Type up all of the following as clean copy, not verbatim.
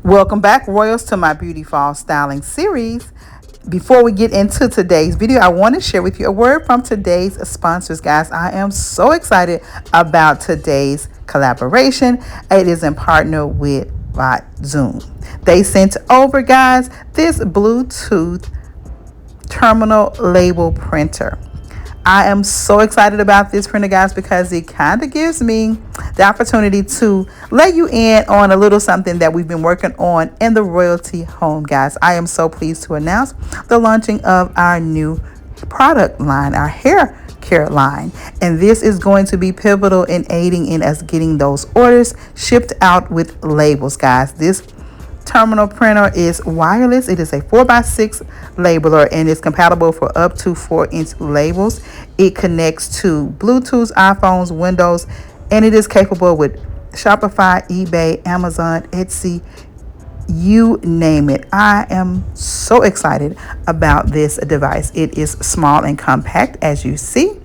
Welcome back, Royals, to my Beauty Fall Styling series. Before we get into today's video, I want to share with you a word from today's sponsors, guys. I am so excited about today's collaboration. It is in partner with Zoom. They sent over, guys, this Bluetooth terminal label printer. I am so excited about this printer, guys, because it kind of gives me the opportunity to let you in on a little something that we've been working on in the Royalty home, guys. I am so pleased to announce the launching of our new product line, our hair care line, and this is going to be pivotal in aiding in us getting those orders shipped out with labels, guys. This terminal printer is wireless. It is a 4x6 labeler and is compatible for up to 4-inch labels. It connects to Bluetooth, iPhones, Windows, and it is capable with Shopify, eBay, Amazon, Etsy, you name it. I am so excited about this device. It is small and compact, as you see.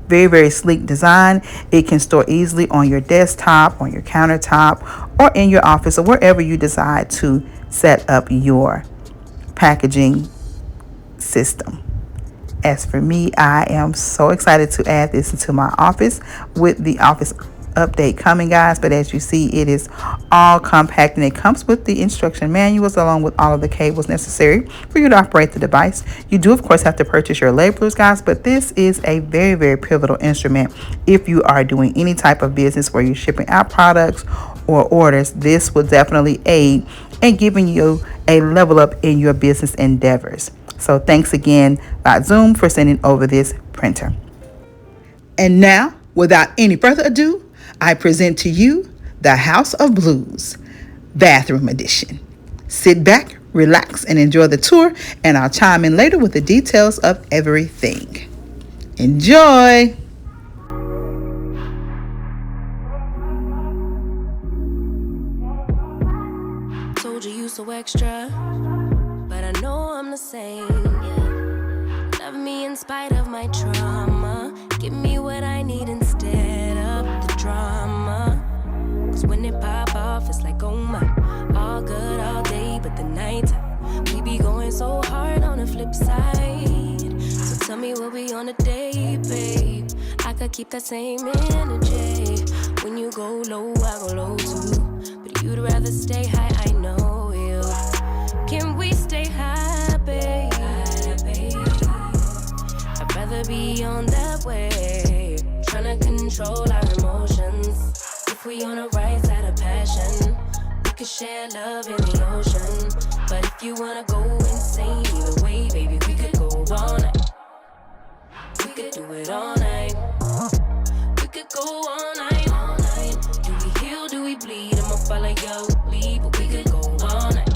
Very, very sleek design. It can store easily on your desktop, on your countertop, or in your office, or wherever you decide to set up your packaging system. As for me, I am so excited to add this into my office with the office update coming, guys. But as you see, it is all compact, and it comes with the instruction manuals along with all of the cables necessary for you to operate the device. You do, of course, have to purchase your labelers, guys, but this is a very, very pivotal instrument if you are doing any type of business where you're shipping out products or orders. This will definitely aid in giving you a level up in your business endeavors. So thanks again, Zoom, for sending over this printer. And now, without any further ado, I present to you the House of Blues Bathroom Edition. Sit back, relax, and enjoy the tour, and I'll chime in later with the details of everything. Enjoy! Told you so extra, but I know I'm the same. Yeah. Love me in spite of my trauma. Give me what I need instead of the drama. Cause when it pop off, it's like, oh my. All good all day, but the night we be going so hard on the flip side. So tell me what we on a day, babe. I could keep that same energy. When you go low, I go low too. But you'd rather stay high, I know you. Can we stay high, babe? I'd rather be on that way, tryna control our emotions. If we on the right side of passion, we could share love in the ocean. But if you wanna go insane either way, baby, we could go all night. We could do it all night. We could go all night, all night. Do we heal, do we bleed? I'ma follow your lead, but we could go all night.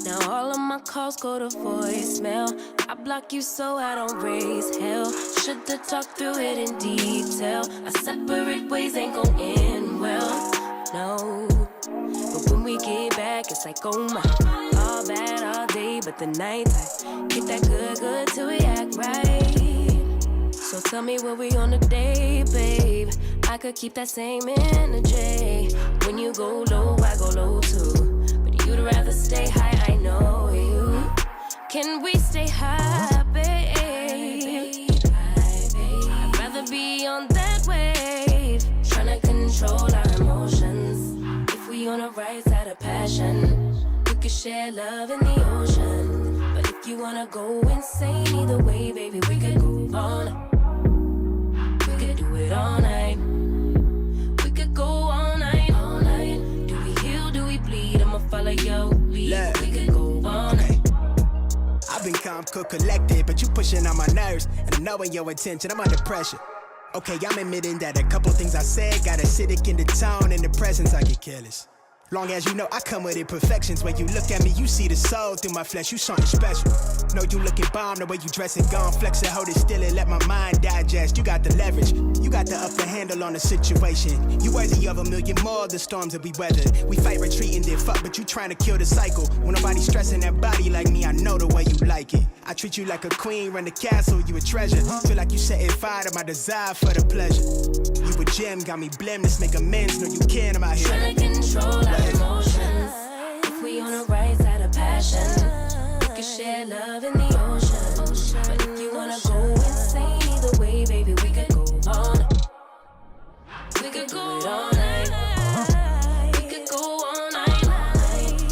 Now all of my calls go to voicemail. I block you so I don't raise hell. Should've talked through it in detail. Our separate ways ain't gon' end well, no. But when we get back, it's like, oh my. All bad all day, but the night I get that good, good till we act right. So tell me what we on a day, babe. I could keep that same energy. When you go low, I go low too. But you'd rather stay high, I know you. Can we stay high, babe? I'd rather be on that wave, tryna control our emotions. If we on the right side of passion, we could share love in the ocean. But if you wanna go insane either way, baby, we could go all night. We could do it all night. We could go all night, all night. Do we heal, do we bleed? I'ma follow your lead. We could go all night. I've been calm, cool, collected, but you pushing on my nerves. And knowing your intention, I'm under pressure. Okay, I'm admitting that a couple things I said got acidic in the tone. In the presence, I get careless. Long as you know I come with imperfections. When you look at me, you see the soul through my flesh. You something special. Know you looking bomb, the way you dress it, gone flex it, hold it still and let my mind digest. You got the leverage, you got the upper handle on the situation. You worthy of a million more of the storms that we weathered. We fight, retreating, then fuck, but you trying to kill the cycle. When nobody stressing that body like me, I know the way you like it. I treat you like a queen, run the castle, you a treasure. Feel like you setting fire to my desire for the pleasure. You a gym, got me blim, let's make amends. No, you can't, I'm out here trying to control our emotions. If we on the right side of passion, we can share love in the ocean. But if you wanna go insane either way, baby, we could go on. We could go all night. We could go all night.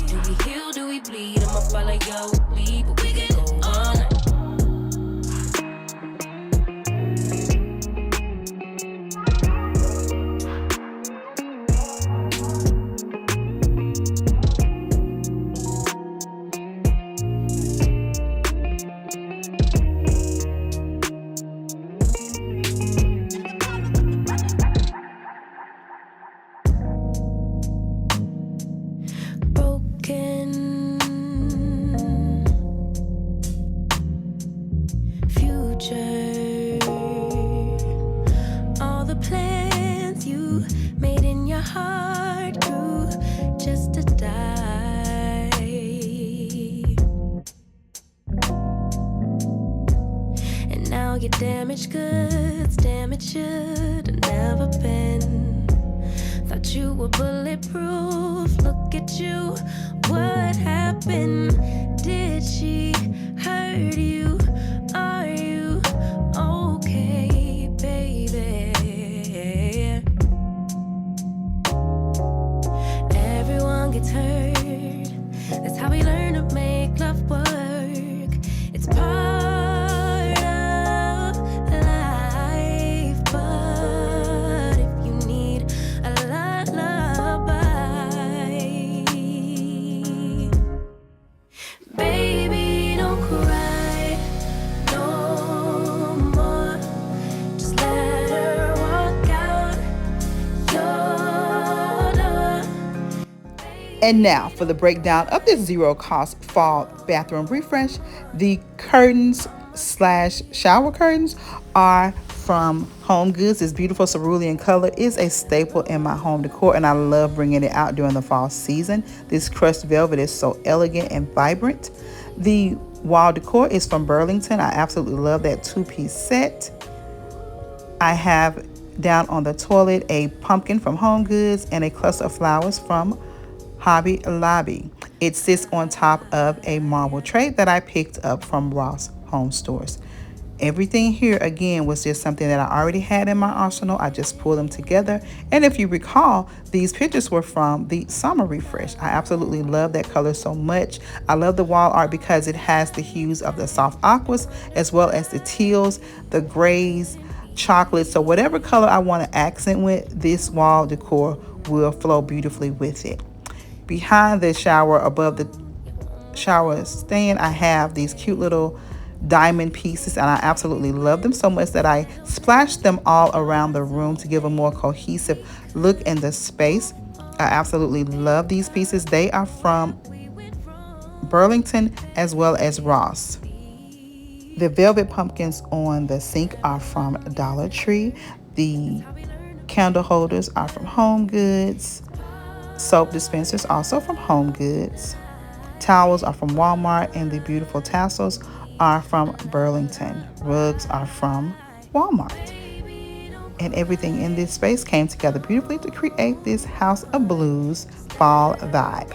Do we heal, do we bleed? I'ma follow your lead, but we could go all night. All the plans you made in your heart grew just to die. And now your damaged goods, damage should have never been. Thought you were bulletproof, look at you, what happened? Did she hurt you? Are you okay, baby? Everyone gets hurt, that's how we learn to make love work. It's part of life, but if you need a lullaby, baby, don't cry no more. Just let her walk out your door. And now for the breakdown of this zero-cost fall bathroom refresh. The curtains slash shower curtains are from Home Goods. This beautiful cerulean color is a staple in my home decor, and I love bringing it out during the fall season. This crushed velvet is so elegant and vibrant. The wall decor is from Burlington. I absolutely love that two-piece set. I have down on the toilet a pumpkin from Home Goods and a cluster of flowers from Hobby Lobby. It sits on top of a marble tray that I picked up from Ross Home Stores. Everything here again was just something that I already had in my arsenal. I just pulled them together. And if you recall, these pictures were from the summer refresh. I absolutely love that color so much. I love the wall art because it has the hues of the soft aquas as well as the teals, the grays, chocolate. So whatever color I want to accent with, this wall decor will flow beautifully with it. Behind the shower, above the shower stand, I have these cute little diamond pieces, and I absolutely love them so much that I splashed them all around the room to give a more cohesive look in the space. I absolutely love these pieces. They are from Burlington as well as Ross. The velvet pumpkins on the sink are from Dollar Tree. The candle holders are from Home Goods. Soap dispensers also from Home Goods. Towels are from Walmart, and the beautiful tassels are from Burlington. Rugs are from Walmart. And everything in this space came together beautifully to create this House of Blues fall vibe.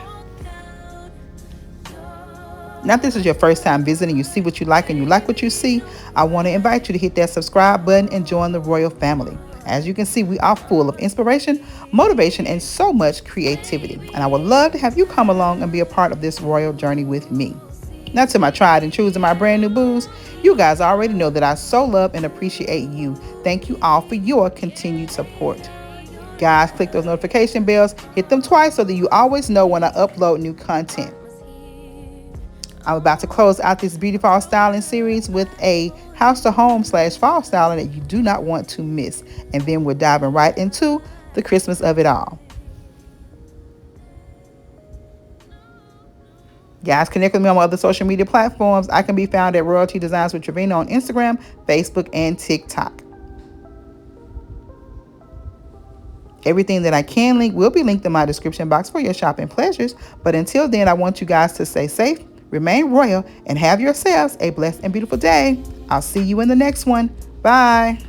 Now, if this is your first time visiting, you see what you like and you like what you see, I want to invite you to hit that subscribe button and join the Royal family. As you can see, we are full of inspiration, motivation, and so much creativity. And I would love to have you come along and be a part of this royal journey with me. Now, to my tried and true and my brand new boos, you guys already know that I so love and appreciate you. Thank you all for your continued support. Guys, click those notification bells, hit them twice so that you always know when I upload new content. I'm about to close out this beauty fall styling series with a house to home / fall styling that you do not want to miss. And then we're diving right into the Christmas of it all. Guys, connect with me on my other social media platforms. I can be found at RoyalTDesignswithTravina on Instagram, Facebook, and TikTok. Everything that I can link will be linked in my description box for your shopping pleasures. But until then, I want you guys to stay safe, remain royal, and have yourselves a blessed and beautiful day. I'll see you in the next one. Bye.